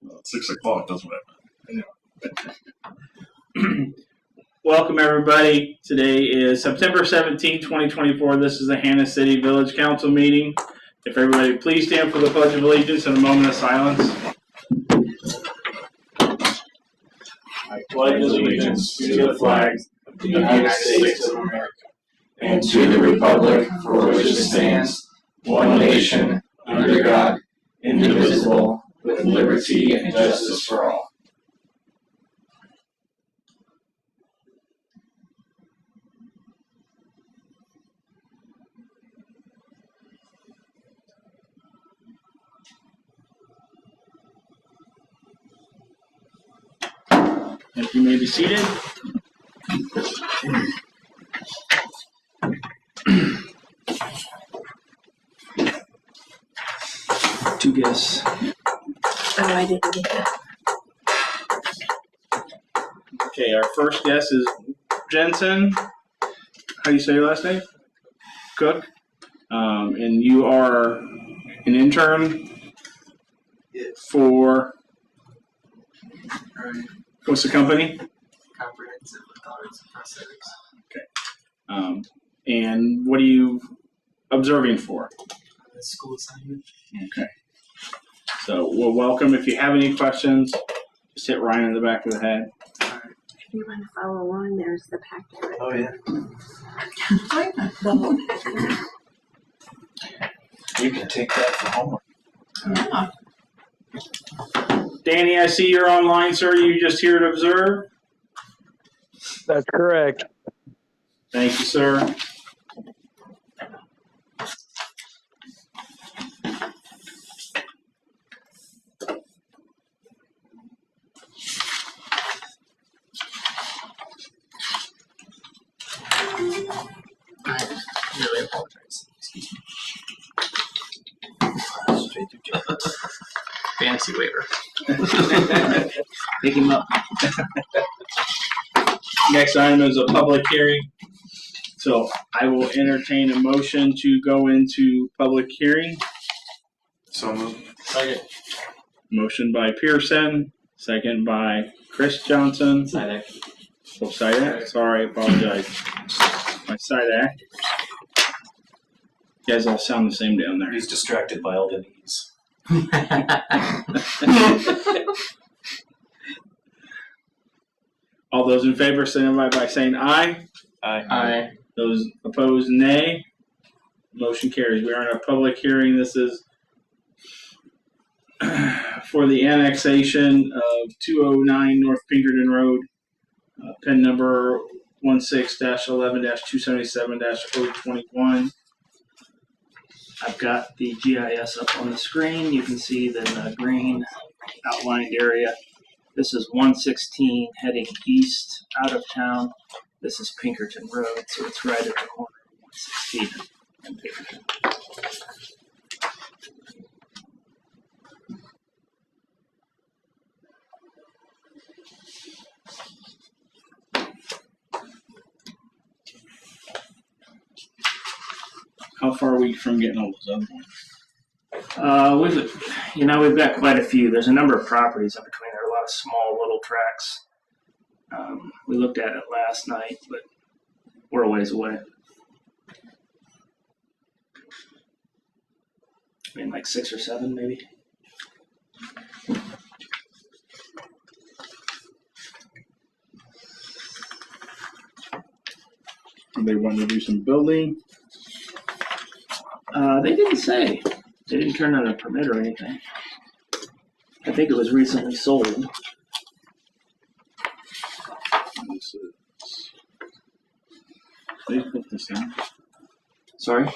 Well, 6 o'clock, that's what I meant. Welcome, everybody. Today is September 17, 2024. This is the Hannah City Village Council meeting. If everybody please stand for the Pledge of Allegiance and a moment of silence. I pledge allegiance to the flag of the United States of America and to the republic for which it stands, one nation, under God, indivisible, with liberty and justice for all. If you may be seated. Two guests. Oh, I didn't get that. Okay, our first guest is Jensen. How do you say your last name? Cook. And you are an intern for. What's the company? Comprehensive Orthotics and Prosthetics. Okay. And what are you observing for? A school assignment. Okay. So, well, welcome. If you have any questions, just hit Ryan in the back of the head. If you want to follow along, there's the packet. Oh, yeah. You can take that for homework. Yeah. Danny, I see you're online, sir. You just here to observe? That's correct. Thank you, sir. I really apologize. Excuse me. Straight through jail. Fantasy waiver. Pick him up. Next item is a public hearing. So I will entertain a motion to go into public hearing. So moved. Second. Motion by Pearson, second by Chris Johnson. Sidak. Oh, Sidak? Sorry, I apologize. My Sidak. You guys all sound the same down there. He's distracted by all the knees. All those in favor signify by saying aye. Aye. Those opposed, nay. Motion carries. We are in a public hearing. This is for the annexation of 209 North Pinkerton Road, pen number 16-11-277-021. I've got the GIS up on the screen. You can see the green outlined area. This is 116 heading east out of town. This is Pinkerton Road, so it's right at the corner of 116 and Pinkerton. How far are we from getting all those other ones? We've got quite a few. There's a number of properties in between. There are a lot of small little tracts. We looked at it last night, but we're a ways away. I mean, like 6 or 7, maybe. They want to do some building. They didn't say. They didn't turn on a permit or anything. I think it was recently sold. This is, they put this in. Sorry?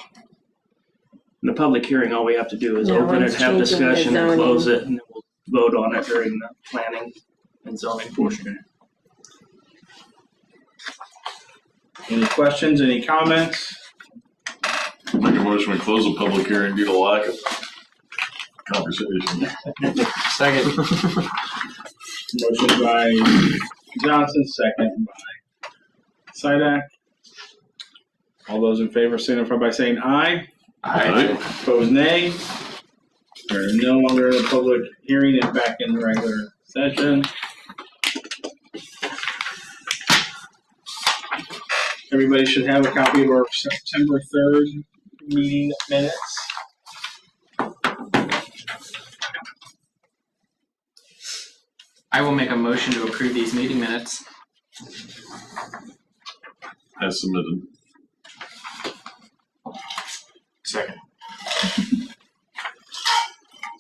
In the public hearing, all we have to do is No, open it, it's have changing the discussion, and zoning. close it, and then we'll vote on it during the planning and zoning portion. Any questions, any comments? Make a motion to close the public hearing due to lack of conversation. Second. Motion by Johnson, second by Sidak. All those in favor signify by saying aye. Aye. Opposed, nay. We're no longer in a public hearing and back in regular session. Everybody should have a copy of our September 3rd meeting minutes. I will make a motion to approve these meeting minutes. As submitted. Second.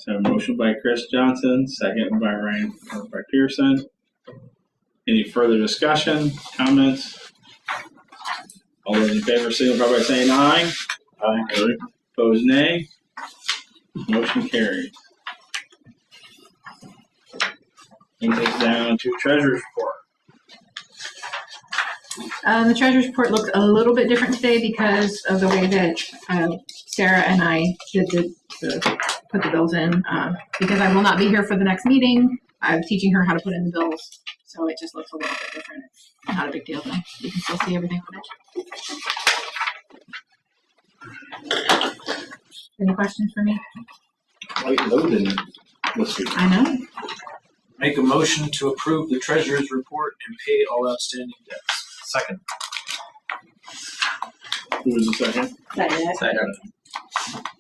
So a motion by Chris Johnson, second by Ryan Pearson. Any further discussion, comments? All those in favor signify by saying aye. Aye. Opposed, nay. Motion carried. Brings us down to treasurer's report. The treasurer's report looks a little bit different today because of the way that Sarah and I did put the bills in. Because I will not be here for the next meeting, I'm teaching her how to put in the bills, so it just looks a little bit different. It's not a big deal though. You can still see everything on it. Any questions for me? White loading this week. I know. Make a motion to approve the treasurer's report and pay all outstanding debts. Second. Who was the second? Second.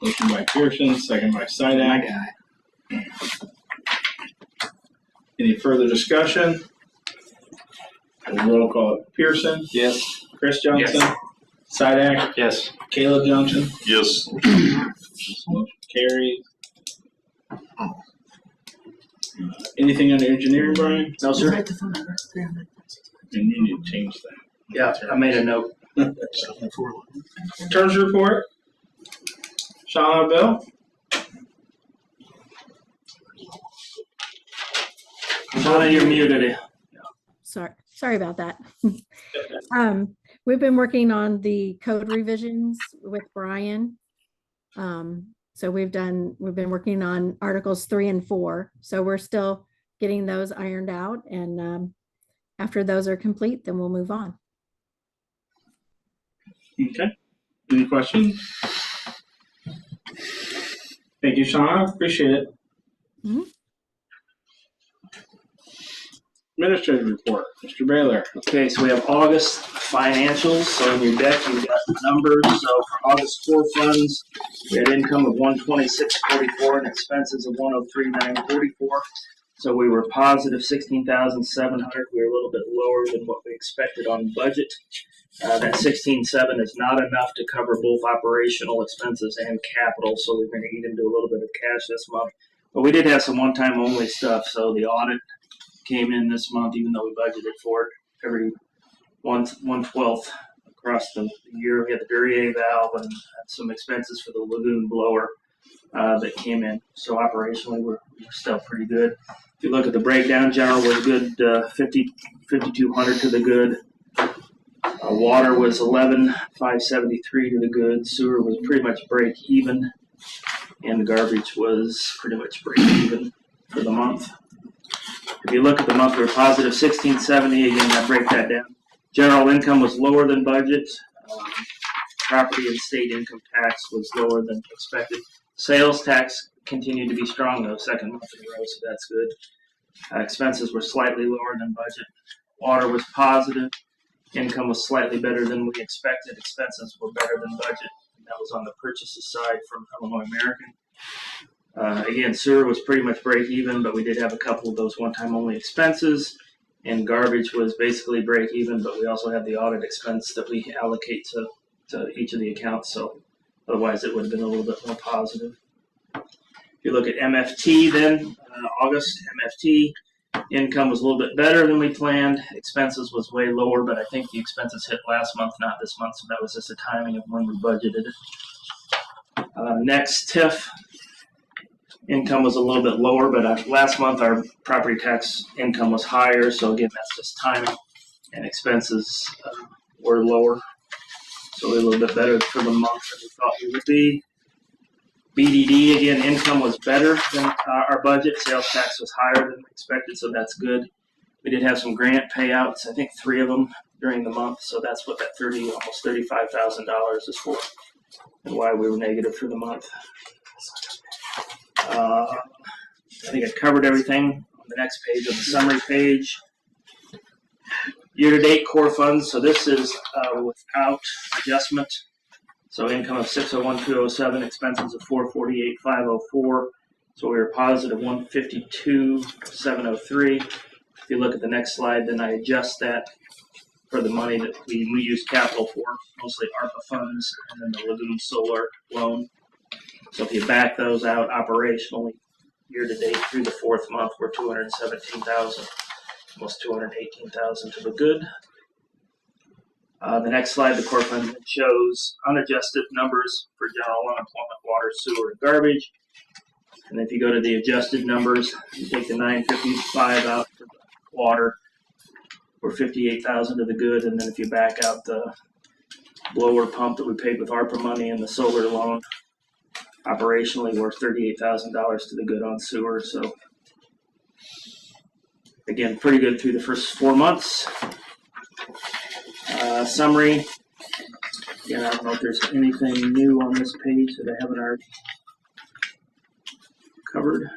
Motion by Pearson, second by Sidak. Any further discussion? Roll call. Pearson, Yes. Chris Johnson, Yes. Sidak, Yes. Caleb Johnson. Yes. Motion carries. Anything under engineering, Brian? No, sir. Write the phone number. 300. And you need to change that. Yeah, I made a note. Terms report. Shauna, Bill? Donna, you're muted. Sorry about that. We've been working on the code revisions with Brian. So we've been working on Articles 3 and 4. So we're still getting those ironed out. And after those are complete, then we'll move on. Okay. Any questions? Thank you, Shauna. Appreciate it. Mhm. Administrative report, Mr. Baylor. Okay, so we have August financials. So in your deck, you've got the numbers. So for August core funds, we had income of 126.44 and expenses of 103,944. So we were positive 16,700. We were a little bit lower than what we expected on budget. That 16.7 is not enough to cover both operational expenses and capital. So we're going to eat into a little bit of cash this month. But we did have some one-time only stuff. So the audit came in this month, even though we budgeted for it every 1/12 across the year. We had the Duryea valve and some expenses for the lagoon blower that came in. So operationally, we're still pretty good. If you look at the breakdown, general was good, 5,200 to the good. Water was 11,573 to the good. Sewer was pretty much break even, and the garbage was pretty much break even for the month. If you look at the month, we're positive 1670. Again, I break that down. General income was lower than budget. Property and state income tax was lower than expected. Sales tax continued to be strong, though, second month in a row, so that's good. Expenses were slightly lower than budget. Water was positive. Income was slightly better than we expected. Expenses were better than budget. And that was on the purchases side from Illinois American. Again, sewer was pretty much break even, but we did have a couple of those one-time only expenses. And garbage was basically break even, but we also had the audit expense that we allocate to each of the accounts. So otherwise, it would have been a little bit more positive. If you look at MFT, then August MFT income was a little bit better than we planned. Expenses was way lower, but I think the expenses hit last month, not this month. So that was just the timing of when we budgeted it. Next, TIF. Income was a little bit lower, but last month our property tax income was higher. So again, that's just timing, and expenses were lower. So we're a little bit better for the month than we thought we would be. BDD, again, income was better than our budget. Sales tax was higher than expected, so that's good. We did have some grant payouts, I think 3 of them during the month. So that's what that almost $35,000 is for, and why we were negative for the month. I think I covered everything on the next page of the summary page. Year-to-date core funds, so this is without adjustment. So income of 601,207, expenses of 448,504. So we were positive 152,703. If you look at the next slide, then I adjust that for the money that we use capital for, mostly ARPA funds, and then the Lagoon Solar loan. So if you back those out operationally, year-to-date through the fourth month, we're 217,000, almost 218,000 to the good. The next slide, the core fund shows unadjusted numbers for general unemployment, water, sewer, and garbage. And if you go to the adjusted numbers, you take the 955 out for the water, we're 58,000 to the good. And then if you back out the blower pump that we paid with ARPA money and the solar loan, operationally we're $38,000 to the good on sewer. So again, pretty good through the first 4 months. Summary. Again, I don't know if there's anything new on this page that I haven't already covered.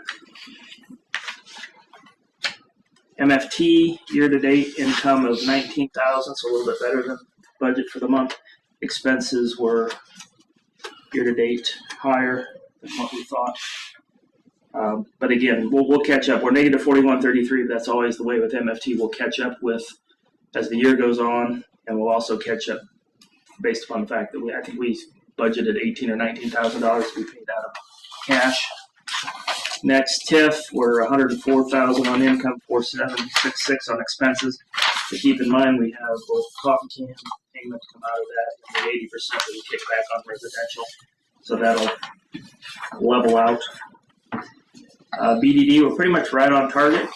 MFT year-to-date income of 19,000, so a little bit better than budget for the month. Expenses were year-to-date higher than what we thought. But again, we'll catch up. We're negative 4133, but that's always the way with MFT. We'll catch up with as the year goes on, and we'll also catch up based upon the fact that I think we budgeted $18,000 or $19,000 to be paid out of cash. Next, TIF, we're 104,000 on income, 4,766 on expenses. To keep in mind, we have both coffee can payments come out of that, and the 80% that we kick back on residential. So that'll level out. BDD, we're pretty much right on target.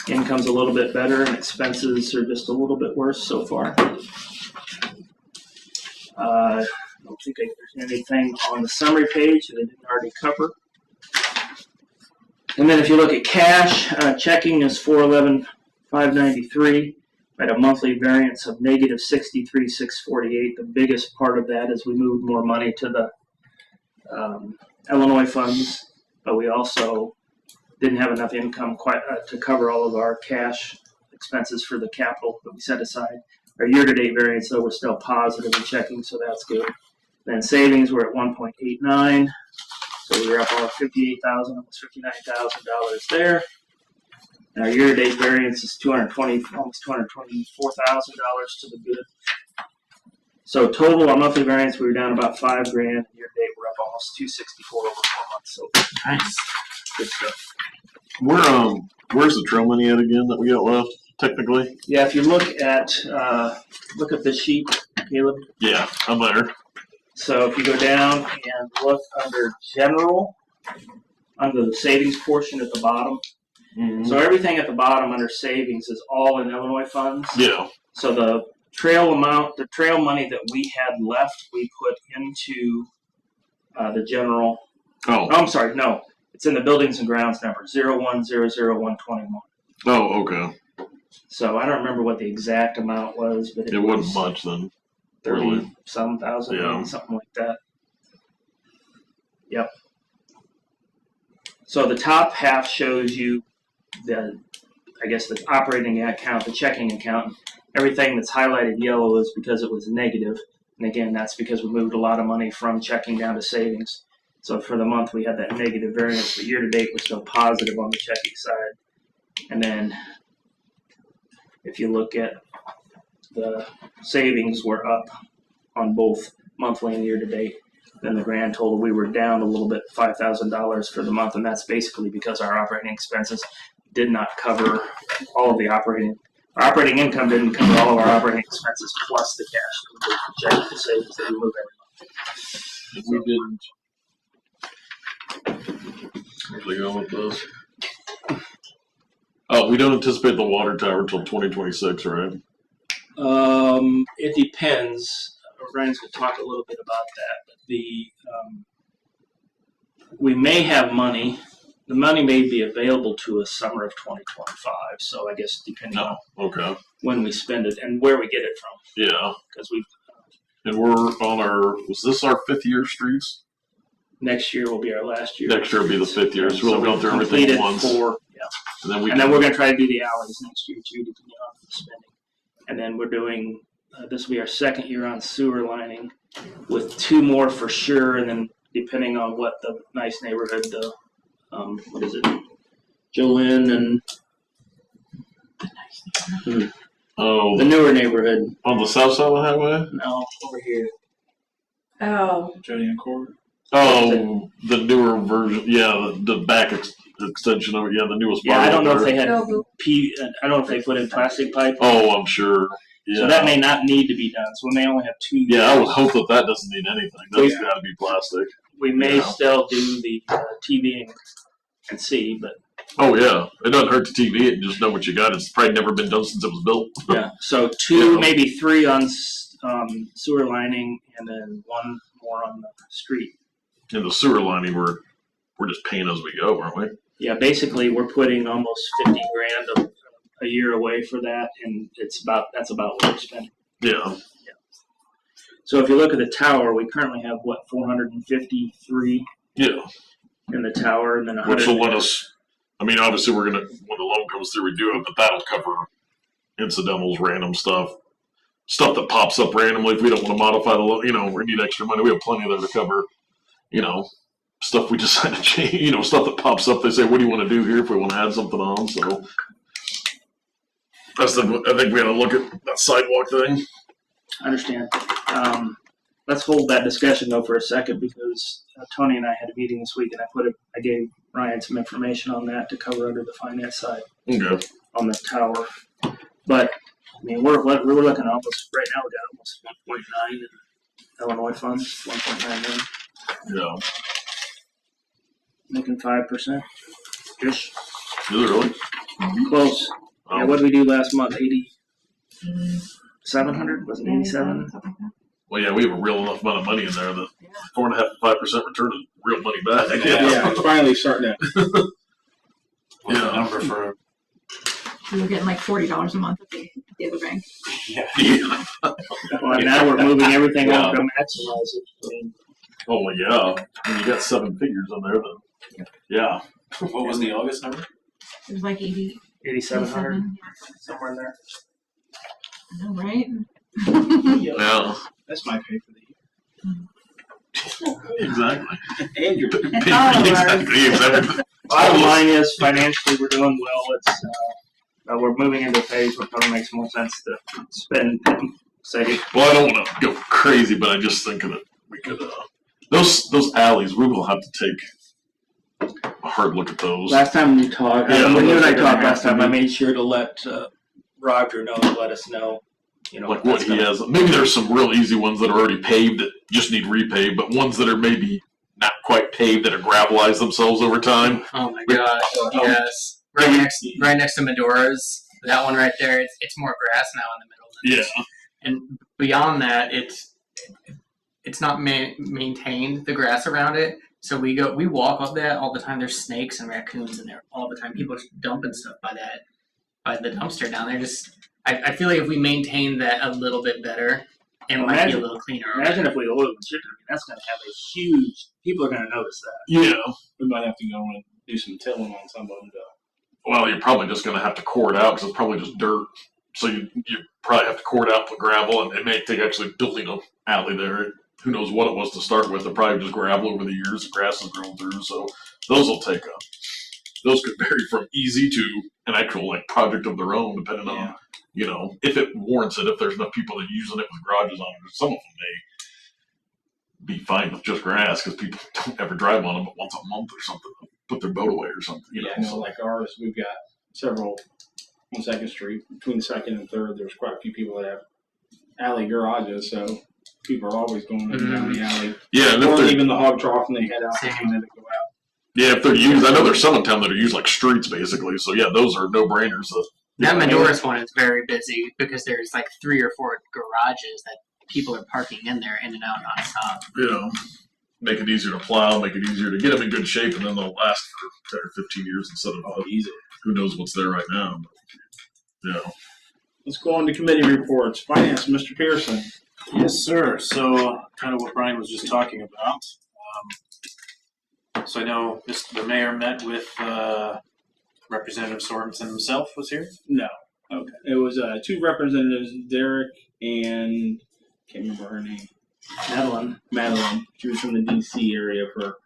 Income's a little bit better, and expenses are just a little bit worse so far. I don't think there's anything on the summary page that I didn't already cover. And then if you look at cash, checking is 411,593 at a monthly variance of negative 63,648. The biggest part of that is we moved more money to the Illinois funds, but we also didn't have enough income quite to cover all of our cash expenses for the capital that we set aside. Our year-to-date variance, though, we're still positive in checking, so that's good. Then savings, we're at 1.89. So we were up almost $58,000, almost $59,000 there. And our year-to-date variance is almost $224,000 to the good. So total, our monthly variance, we were down about $5,000. Year-to-date, we're up almost $264 over 4 months. So Nice. good stuff. Where's the trail money at again that we got left? Technically. Yeah, if you look at the sheet, Caleb. Yeah, I'm there. So if you go down and look under general, under the savings portion at the bottom. Mm-hmm. So everything at the bottom under savings is all in Illinois funds. Yeah. So the trail money that we had left, we put into the general. Oh, I'm sorry, no. It's in the buildings and grounds number, 0100121. Oh, okay. So I don't remember what the exact amount was, but It wasn't much then. 30-some thousand, Yeah. maybe something like that. Yep. So the top half shows you the operating account, the checking account. Everything that's highlighted yellow is because it was negative. And again, that's because we moved a lot of money from checking down to savings. So for the month, we had that negative variance, but year to date, we're still positive on the checking side. And then if you look at the savings, we're up on both monthly and year to date. Then the grand total, we were down a little bit, $5,000 for the month, and that's basically because our operating expenses did not cover all of the operating. Our operating income didn't cover all of our operating expenses plus the cash that we project the savings that we move every month. We didn't. Where's we going with this? Oh, we don't anticipate the water tower until 2026, right? It depends. Ryan's going to talk a little bit about that. But we may have money. The money may be available to us summer of 2025. So I guess depending on when we spend it and where we get it from. Yeah. Because we've. And we're on was this our 5th year streets? next year will be our last year. Next year will be the 5th year, so we'll go through everything Completed at once. 4, yeah. And then we're gonna try to do the alleys next year too, depending on the spending. And then we're doing, this will be our 2nd year on sewer lining, with 2 more for sure, and then depending on what the nice neighborhood, the, what is it? Jolynn and Oh, the newer neighborhood. on the south side of the highway? No, over here. Oh, Jody and Court. Oh, the newer version. Yeah, the back extension of it. Yeah, the newest part. Yeah, I don't know if they had no, I don't know if they put in plastic pipe. Oh, I'm sure. Yeah. So that may not need to be done. So we may only have 2 years. Yeah, I would hope that doesn't need anything. That's got to be plastic. We may Yeah. still do the TV and see, but Oh, yeah. It doesn't hurt to TV it and just know what you got. It's probably never been done since it was built. yeah. So 2, Yeah. maybe 3 on sewer lining, and then 1 more on the street. In the sewer lining, we're just paying as we go, aren't we? Yeah, basically we're putting almost 50 grand a year away for that, and that's about what we're spending. Yeah. So if you look at the tower, we currently have 453 Yeah. in the tower, and then 100. Which will let us, I mean, obviously we're going to, when the loan comes through, we do it, but that'll cover incidentals, random stuff that pops up randomly if we don't want to modify the loan, we need extra money. We have plenty there to cover, stuff we decide to change, stuff that pops up. They say, what do you want to do here if we want to add something on? So I think we got to look at that sidewalk thing. I understand. Let's hold that discussion though for a second, because Tony and I had a meeting this week, and I gave Ryan some information on that to cover under the finance side Okay. on the tower. But I mean, we're looking at almost right now. We got almost 1.9 in Illinois funds, 1.9 million, Yeah. making 5% ish. Is it really? Close. Oh. Yeah, what did we do last month? 700? Was it 87? something like that. Well, yeah, we have a real enough amount of money in there that 4.5% to 5% return is real money back. Yeah, it's finally starting to. What's the number for? We were getting like $40 a month at the other bank. Yeah. Well, now we're moving everything Yeah. over to maximize it. I mean, Oh, well, yeah. When you got 7 figures on there, then yeah. What was the August number? It was like 8,700, somewhere in there. I know, right? Yeah. That's my pay for the year. Exactly. And your Exactly. Bottom line is, financially, we're doing well. It's we're moving into a phase where it probably makes more sense to spend and save. Well, I don't want to go crazy, but I just think that we could, those alleys, we will have to take a hard look at those. Last time we talked, Yeah, when you and I those are talked gonna last have to time, I be- made sure to let Roger know to let us know. Like what he has. Maybe there's some real easy ones that are already paved that just need repaved, but ones that are maybe not quite paved that have gravelized themselves over time. Oh my gosh, yes. Right next to Medora's, that one right there, it's more grass now in the middle. Yeah. And beyond that, it's not maintained, the grass around it. So we walk up that all the time. There's snakes and raccoons in there all the time. People are just dumping stuff by the dumpster down there. I feel like if we maintain that a little bit better, it might be a little cleaner. Imagine if we oil and chip it. I mean, that's going to have a huge. People are going to notice that. Yeah. We might have to go and do some tilling on some of them. Well, you're probably just going to have to core it out because it's probably just dirt. So you probably have to core it out, put gravel, and it may take actually building an alley there. Who knows what it was to start with? They're probably just gravel over the years. The grass has grown through, so those will take up. Those could vary from easy to an actual project of their own, depending on if it warrants it. If there's enough people that are using it with garages on it, some of them may be fine with just grass because people don't ever drive on them, but once a month or something, put their boat away or something. Like ours, we've got several on 2nd Street. Between 2nd and 3rd, there's quite a few people that have alley garages, so people are always going up and down the alley. Yeah, and or if they're leaving the hog trough and they head out and then they go out. Yeah, if they're used, I know there's some in town that are used like streets basically. So yeah, those are no-brainers. That Medora's one is very busy because there's like 3 or 4 garages that people are parking in there in and out nonstop. Make it easier to plow, make it easier to get them in good shape, and then they'll last for 10 or 15 years instead of easy. Who knows what's there right now? But, Let's go on to committee reports. Finance, Mr. Pearson. Yes, sir. So kind of what Brian was just talking about. So I know the mayor met with Representative Sorensen himself was here. No. Okay. It was two representatives, Derek and can't remember her name. Madeline. She was from the DC area for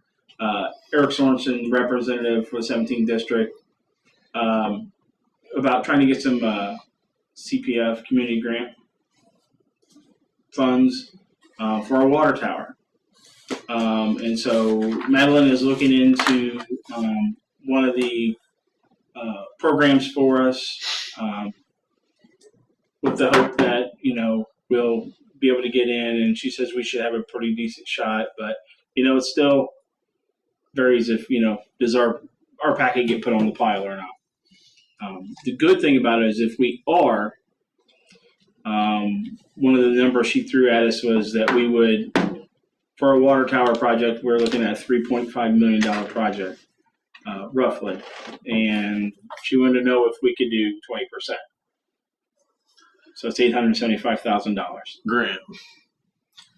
Eric Sorensen, representative for the 17th district, about trying to get some CPF community grant funds for our water tower. And so Madeline is looking into one of the programs for us with the hope that, we'll be able to get in, and she says we should have a pretty decent shot, but, it still varies if, does our packet get put on the pile or not. The good thing about it is if we are, one of the numbers she threw at us was that we would, for a water tower project, we're looking at a $3.5 million project, roughly. And she wanted to know if we could do 20%. So it's $875,000. Grant.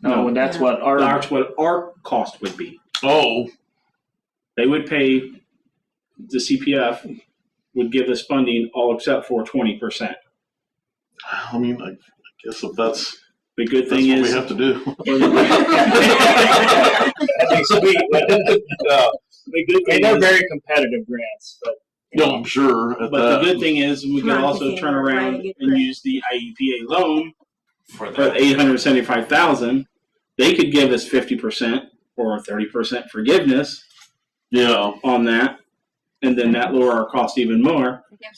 No, and that's what That's what our cost would be. Oh, They would pay, the CPF would give us funding all except for 20%. I mean, I guess if that's The good what thing we is, have to do. That'd be sweet. And they're very competitive grants, but No, I'm sure. At but that. the good thing is we Come can on, also Cassandra, turn around try to get and credit. use the IEPA loan For for that. $875,000. They could give us 50% or 30% forgiveness Yeah. on that, and then that lower our cost even more. If you give 50%,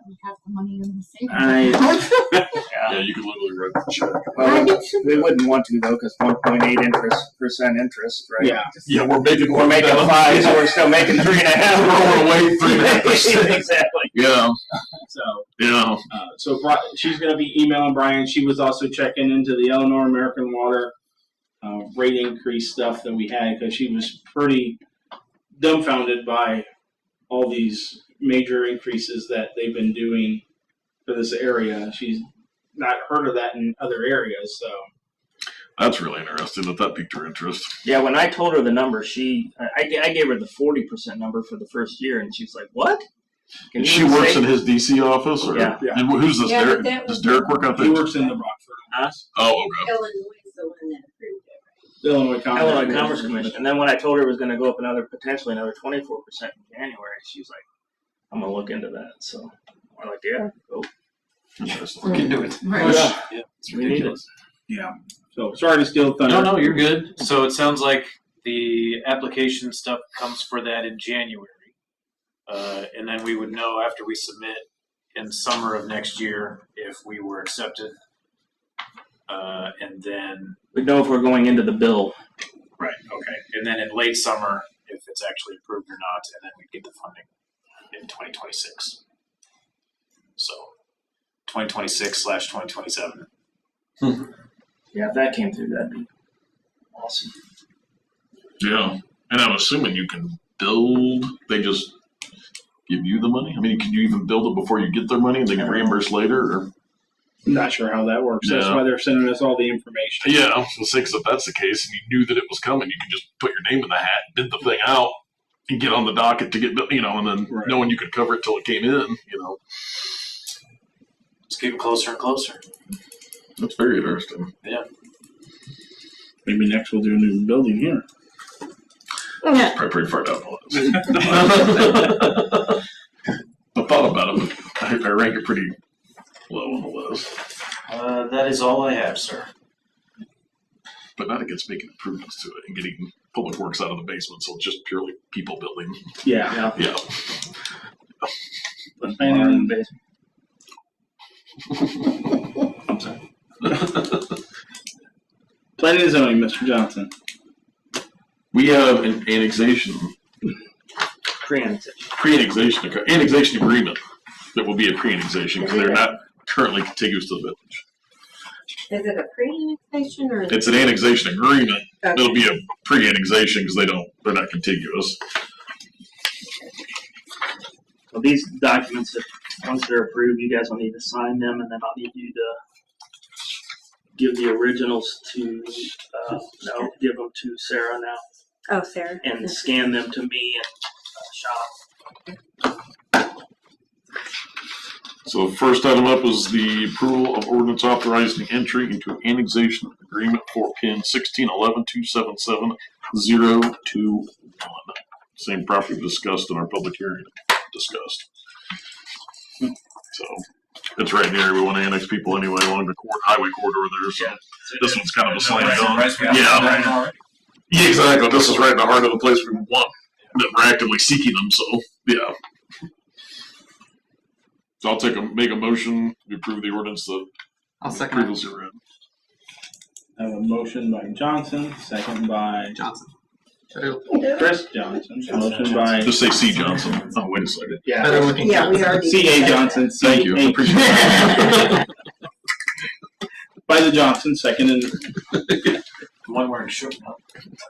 we have the money in the savings. Yeah, you could literally write the check. well, we wouldn't want to though, because 1.8% interest, right? Yeah. Yeah, we're making We're making 5, so we're still making 3.5. We're away 3.5%. Exactly. Yeah. So, Yeah. she's going to be emailing Brian. She was also checking into the Illinois American Water rate increase stuff that we had, because she was pretty dumbfounded by all these major increases that they've been doing for this area. She's not heard of that in other areas, so. That's really interesting that piqued her interest. Yeah, when I told her the number, I gave her the 40% number for the first year, and she's like, "What?" Can you She works say- in his DC office? Or? Yeah. Yeah. And who's this? Yeah, but Derek? that Does was- Derek work out there? He works in the Rockford office. Oh, okay. Illinois is the one that approved it. The Illinois Commerce Commission. And then when I told her it was going to go up potentially another 24% in January, she was like, "I'm going to look into that." So I'm like, "Yeah, go." Interesting. Look into it. Right. Yeah. It's We need ridiculous. Yeah. So sorry to steal thunder. No, you're good. So it sounds like the application stuff comes for that in January. And then we would know after we submit in summer of next year if we were accepted. And then, We'd know if we're going into the bill. right, okay. And then in late summer, if it's actually approved or not, and then we get the funding in 2026. So 2026/2027. Yeah, if that came through, that'd be awesome. Yeah. And I'm assuming you can build, they just give you the money? I mean, can you even build it before you get their money and they can reimburse later? Or? I'm not sure how that works. That's Yeah. why they're sending us all the information. Yeah, I was going to say, because if that's the case and you knew that it was coming, you could just put your name in the hat, bid the thing out, and get on the docket to get, and then Right. knowing you could cover it till it came in, It's getting closer and closer. That's very interesting. Maybe next we'll do a new building here. Probably pretty far down the list. I thought about it, but I rank it pretty low on the list. That is all I have, sir. But not against making improvements to it and getting public works out of the basement, so it's just purely people building. Yeah. Yeah. Planning, I'm sorry. planning and zoning, Mr. Johnson. We have an annexation annexation agreement that will be a pre-annexation because they're not currently contiguous to the village. Is it a pre-annexation or? It's an annexation agreement. Okay. It'll be a pre-annexation because they're not contiguous. Well, these documents, once they're approved, you guys will need to sign them, and then I'll need you to give the originals to, give them to Sarah now. Oh, Sarah. and scan them to me and Sean. So first item up is the approval of ordinance authorizing entry into an annexation agreement for PIN 1611277021. Same property discussed in our public hearing discussed. So it's right near. We want to annex people anyway along the highway corridor there. So this one's kind of a slam dunk. Yeah. Yeah, exactly. This is right in the heart of the place we want, that we're actively seeking them. So yeah. So I'll make a motion to approve the ordinance that I'll second it. previously read. I have a motion by Johnson, second by Johnson. Chris Johnson. Motion by Just say C. Johnson. Oh, wait a second. Better looking. Yeah, we already. C.A. Johnson. Thank you. I appreciate it. By the Johnson, seconded. The one wearing shirt now.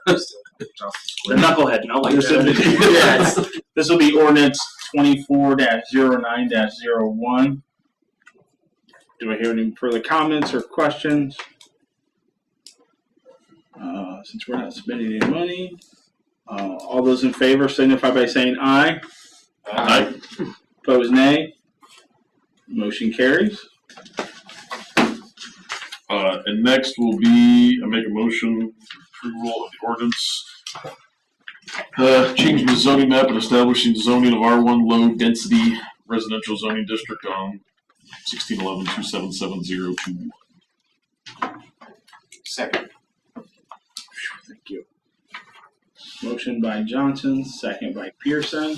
The knucklehead, no, like that. This will be ordinance 24-09-01. Do I hear any further comments or questions? Since we're not spending any money, all those in favor signify by saying aye. Aye. Opposed, nay. Motion carries. And next will be, I make a motion approval of the ordinance. Changing the zoning map and establishing zoning of R1 low density residential zoning district on 1611-277-021. Second. Thank you. Motion by Johnson, second by Pearson.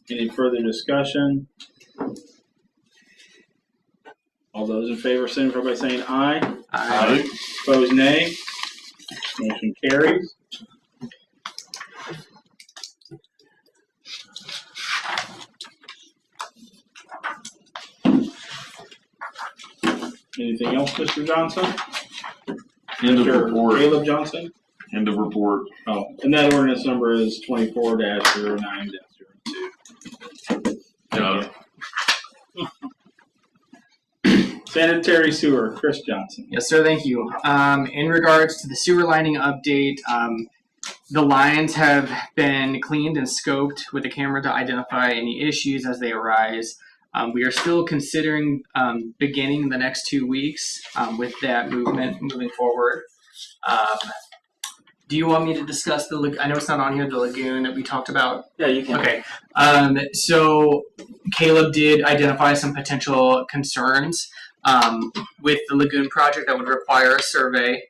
Any further discussion? All those in favor signify by saying aye. Aye. Opposed, nay. Motion carries. Anything else, Mr. Johnson? End of Mr. report. Caleb Johnson? End of report. Oh, and that ordinance number is 24-09-02. Got it. Sanitary sewer, Chris Johnson. Yes, sir. Thank you. In regards to the sewer lining update, the lines have been cleaned and scoped with a camera to identify any issues as they arise. We are still considering beginning the next 2 weeks with that movement moving forward. Do you want me to discuss the? I know it's not on here. The lagoon that we talked about. Yeah, you can. Okay. So Caleb did identify some potential concerns with the lagoon project that would require a survey.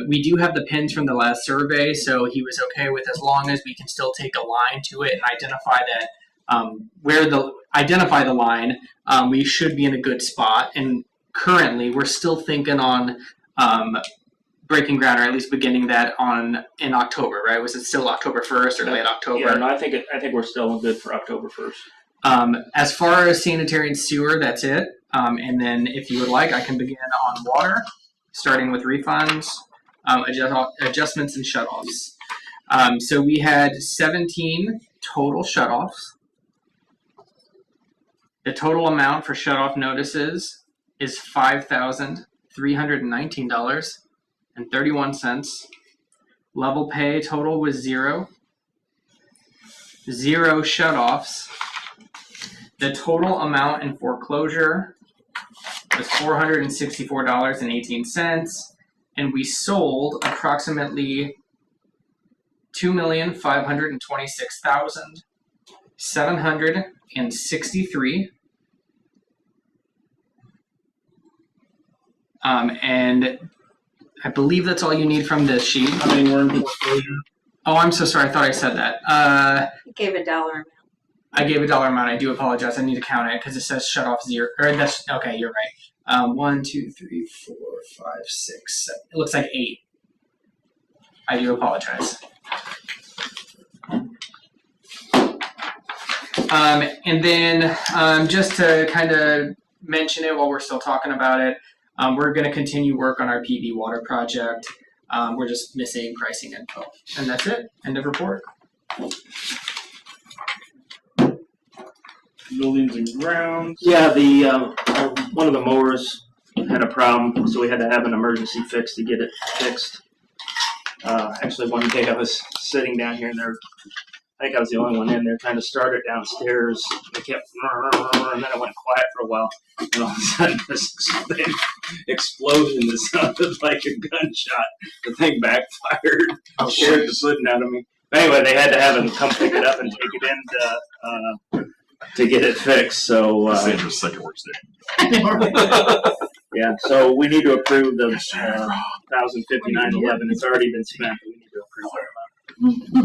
We do have the pins from the last survey, so he was okay with as long as we can still take a line to it and identify that identify the line, we should be in a good spot. And currently, we're still thinking on breaking ground, or at least beginning that in October, right? Was it still October 1st or late October? Yeah, no, I think we're still good for October 1st. As far as sanitary and sewer, that's it. And then if you would like, I can begin on water, starting with refunds, adjustments, and shutoffs. So we had 17 total shutoffs. The total amount for shutoff notices is $5,319.31. Level pay total was 0. 0 shutoffs. The total amount in foreclosure was $464.18, and we sold approximately $2,526,763. And I believe that's all you need from this sheet. How many were in foreclosure? Oh, I'm so sorry. I thought I said that. Gave a dollar amount. I gave a dollar amount. I do apologize. I need to count it because it says shut off 0. Or that's okay. You're right. 1, 2, 3, 4, 5, 6, 7. It looks like 8. I do apologize. And then just to kind of mention it while we're still talking about it, we're going to continue work on our PV water project. We're just missing pricing info. And that's it. End of report. Buildings and grounds. Yeah, the one of the mowers had a problem, so we had to have an emergency fix to get it fixed. Actually, one day I was sitting down here and I think I was the only one in there trying to start it downstairs. It kept, and then it went quiet for a while. And all of a sudden, this explosion that sounded like a gunshot. The thing backfired. Scared the pudding out of me. Anyway, they had to have him come pick it up and take it in to get it fixed. So Sandra's second worst day. yeah, so we need to approve the $1,059.11. It's already been spent. We need to approve it.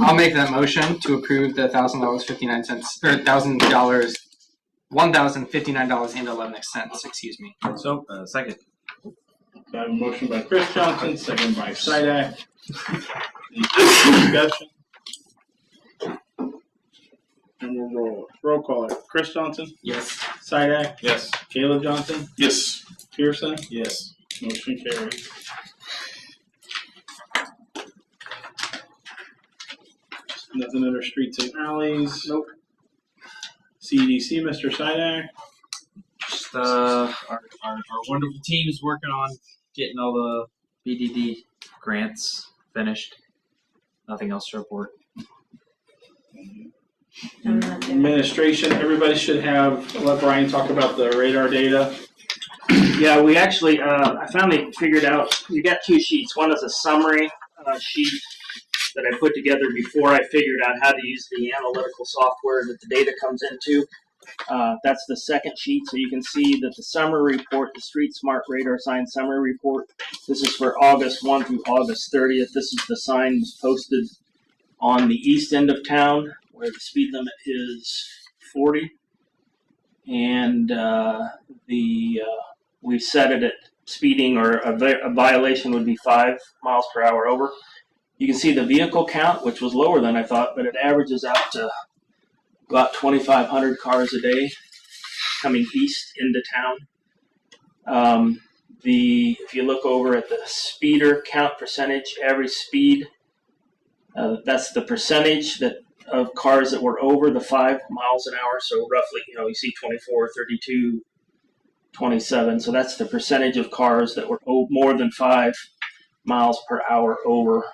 I'll make that motion to approve the $1,000.59 or $1,059.11. Excuse me. So, second. I have a motion by Chris Johnson, second by Sidak. Any discussion? And we'll roll call it. Chris Johnson, Yes. Sidak, Yes. Caleb Johnson, Yes. Pearson, Yes. motion carries. Nothing under streets and alleys. Nope. CDC, Mr. Sidak. Just our wonderful team is working on getting all the BDD grants finished. Nothing else to report. Administration, everybody should have, let Brian talk about the radar data. Yeah, we actually, I finally figured out, you got two sheets. One is a summary sheet that I put together before I figured out how to use the analytical software that the data comes into. That's the second sheet, so you can see that the summary report, the Street Smart Radar Sign Summary Report, this is for August 1 through August 30th. This is the sign was posted on the east end of town where the speed limit is 40. And we set it at speeding, or a violation would be 5 miles per hour over. You can see the vehicle count, which was lower than I thought, but it averages out to about 2,500 cars a day coming east into town. If you look over at the speeder count percentage, average speed, that's the percentage of cars that were over the 5 miles an hour. So roughly, you see 24, 32, 27. So that's the percentage of cars that were more than 5 miles per hour over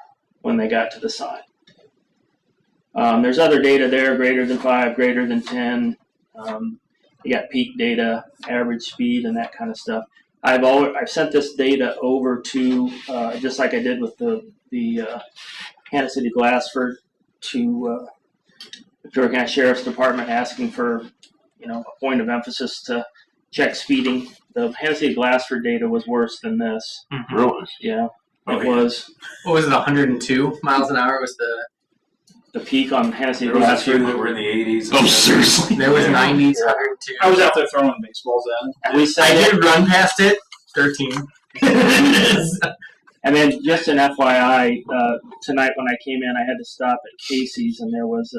when they got to the sign. There's other data there, greater than 5, greater than 10. You got peak data, average speed, and that kind of stuff. I've sent this data over to, just like I did with the Kansas City Glassford, to the Peoria County Sheriff's Department, asking for, a point of emphasis to check speeding. The Kansas City Glassford data was worse than this. Really? Yeah, Oh, it yeah. was. What was it? 102 miles an hour was The peak on Hennessy There was a few Glassford. that were in the 80s. Oh, seriously? there was Yeah. 90s, 102. I was out there throwing baseballs at him. And we I said did run past it. 13. And then just an FYI, tonight when I came in, I had to stop at Casey's, and there was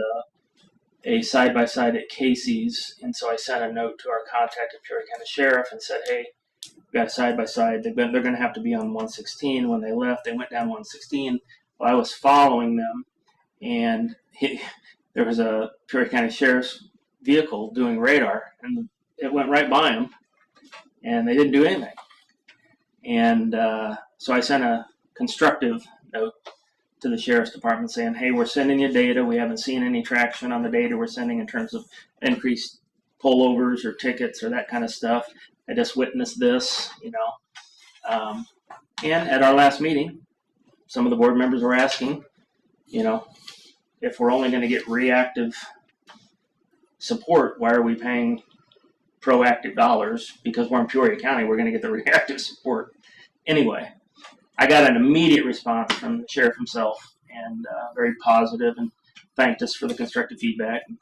a side-by-side at Casey's, and so I sent a note to our contact at Peoria County Sheriff and said, hey, we got a side-by-side. They're going to have to be on 116. When they left, they went down 116. Well, I was following them, and there was a Peoria County Sheriff's vehicle doing radar, and it went right by them, and they didn't do anything. And so I sent a constructive note to the Sheriff's Department saying, hey, we're sending you data. We haven't seen any traction on the data we're sending in terms of increased pullovers or tickets or that kind of stuff. I just witnessed this, And at our last meeting, some of the board members were asking, if we're only going to get reactive support, why are we paying proactive dollars? Because we're in Peoria County, we're going to get the reactive support. Anyway, I got an immediate response from the sheriff himself, and very positive, and thanked us for the constructive feedback, and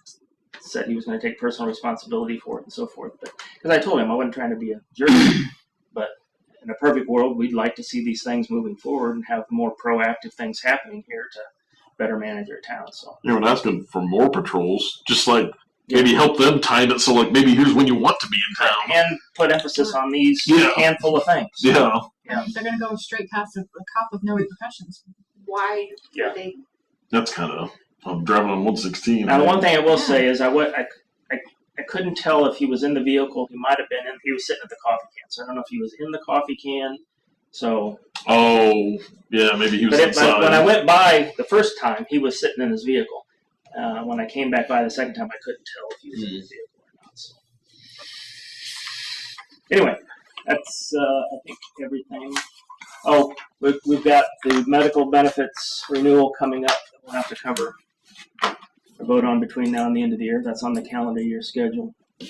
said he was going to take personal responsibility for it and so forth. But because I told him I wasn't trying to be a jerk, but in a perfect world, we'd like to see these things moving forward and have more proactive things happening here to better manage our town. So We're asking for more patrols, just like maybe help them time it so like maybe here's when you want to be in town. and put emphasis on these handful of things. Yeah. They're going to go straight past a cop with no repercussions. Why Yeah. would they? That's kind of, I'm driving on 116. Now, the one thing I will say is I couldn't tell if he was in the vehicle. He might have been in. He was sitting at the coffee can, so I don't know if he was in the coffee can So, Oh, yeah, maybe he was but inside. when I went by the first time, he was sitting in his vehicle. When I came back by the second time, I couldn't tell if he was in his vehicle or not. So. Anyway, that's I think everything. Oh, we've got the medical benefits renewal coming up that we'll have to cover or vote on between now and the end of the year. That's on the calendar year schedule. I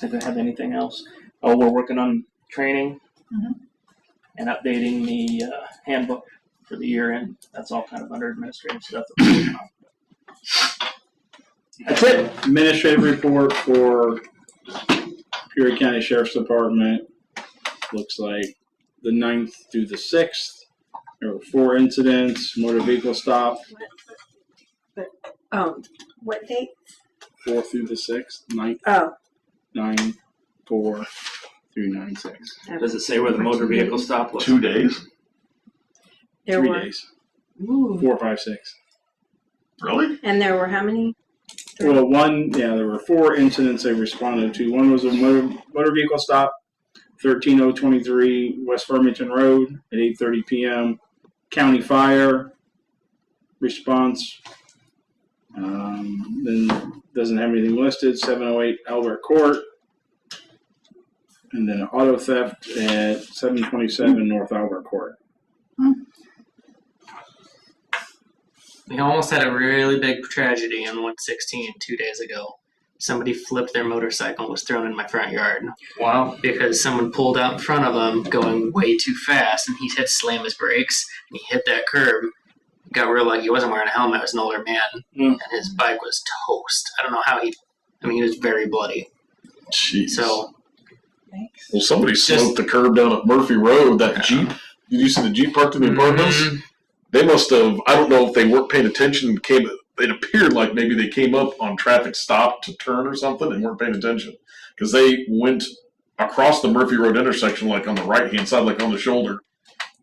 think I have anything else. Oh, we're working on training and updating the handbook for the year end. That's all kind of under administrative stuff. That's it. Administrative report for Peoria County Sheriff's Department. Looks like the 9th through the 6th. There were 4 incidents, motor vehicle stop. What date? 4 through the 6th, 9th, Oh, 9, 4 through 9, 6. Does it say where the motor vehicle stop was? 2 days? there 3 were. days. Ooh. 4, 5, 6. Really? And there were how many? Well, there were 4 incidents they responded to. One was a motor vehicle stop, 13023 West Farmington Road at 8:30 p.m. County fire response. Then doesn't have anything listed. 708 Albert Court. And then an auto theft at 727 North Albert Court. We almost had a really big tragedy on 116 2 days ago. Somebody flipped their motorcycle and was thrown in my front yard. Wow. Because someone pulled out in front of him going way too fast and he had to slam his brakes and he hit that curb. Got real lucky. He wasn't wearing a helmet. It was an older man. And his bike was toast. I don't know how he was very bloody. Jeez. So. Well, somebody smoked the curb down at Murphy Road. That Jeep. Did you see the Jeep parked in the apartments? They must have, I don't know if they weren't paying attention and it appeared like maybe they came up on traffic stop to turn or something and weren't paying attention. Because they went across the Murphy Road intersection, like on the right-hand side, like on the shoulder,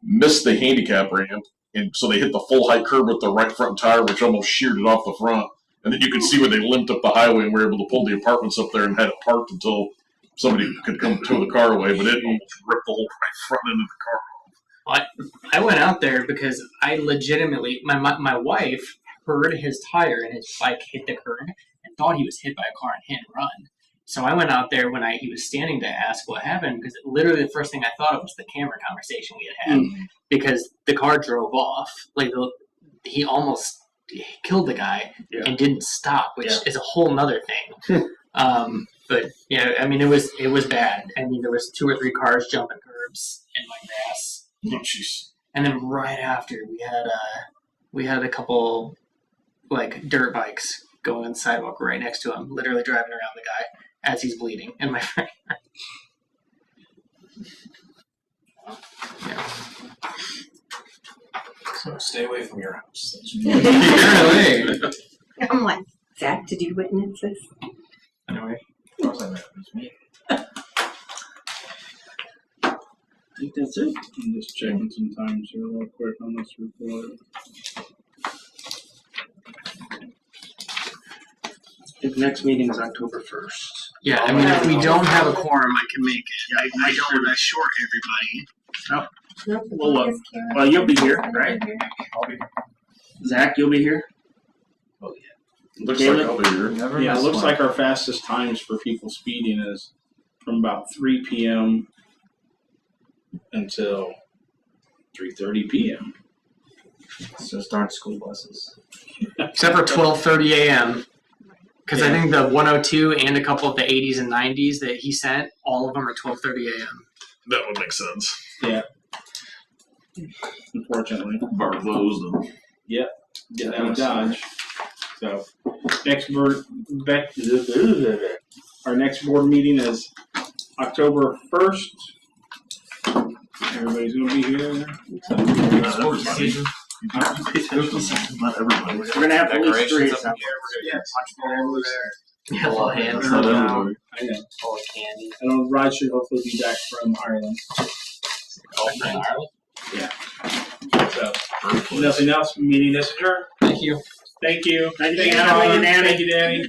missed the handicap ramp, and so they hit the full height curb with the right front tire, which almost sheared it off the front. And then you could see where they limped up the highway and were able to pull the apartments up there and had it parked until somebody could come tow the car away, but it almost ripped the whole right front end of the car. I went out there because I legitimately, my wife heard his tire and his bike hit the curb and thought he was hit by a car and hit and run. So I went out there when he was standing to ask what happened, because literally the first thing I thought of was the camera conversation we had because the car drove off. Like he almost killed the guy and didn't stop, which is a whole nother thing. But yeah, I mean, it was bad. I mean, there was 2 or 3 cars jumping curbs in my grass. Oh, jeez. And then right after we had a couple like dirt bikes going on the sidewalk right next to him, literally driving around the guy as he's bleeding in my front yard. Yeah. So stay away from your house. Apparently. I'm like, Zach, did you witness this? Anyway. Of course I know, it was me. I think that's it. I'm just checking some times here real quick on this report. I think the next meeting is October 1st. Yeah, I mean, if we don't have a quorum, I can make it. I don't want to short everybody. Nope, Well, look. Well, you'll be here, right? I'll be here. Zach, you'll be here? Oh, yeah. Looks Caleb? like I'll be here. Never Yeah, it miss looks one. like our fastest times for people speeding is from about 3 p.m. until 3:30 p.m. It's just aren't school buses. Except for 12:30 a.m. Because I think the 102 and a couple of the 80s and 90s that he sent, all of them are 12:30 a.m. That would make sense. Yeah. Unfortunately. Bar closed. And Get out of Dodge. So, our next board meeting is October 1st. Everybody's going to be here. not everybody. Not everybody. We're going to have at least 3 Decorations up Yeah, all hands. Not everybody. I know. Full of candy. I know Rod should hopefully be back from Ireland. Yeah. So, nothing else. Meeting is adjourned. Thank you. Thank you. Thank you, Thank you, Danny. Danny. Thank you, Danny.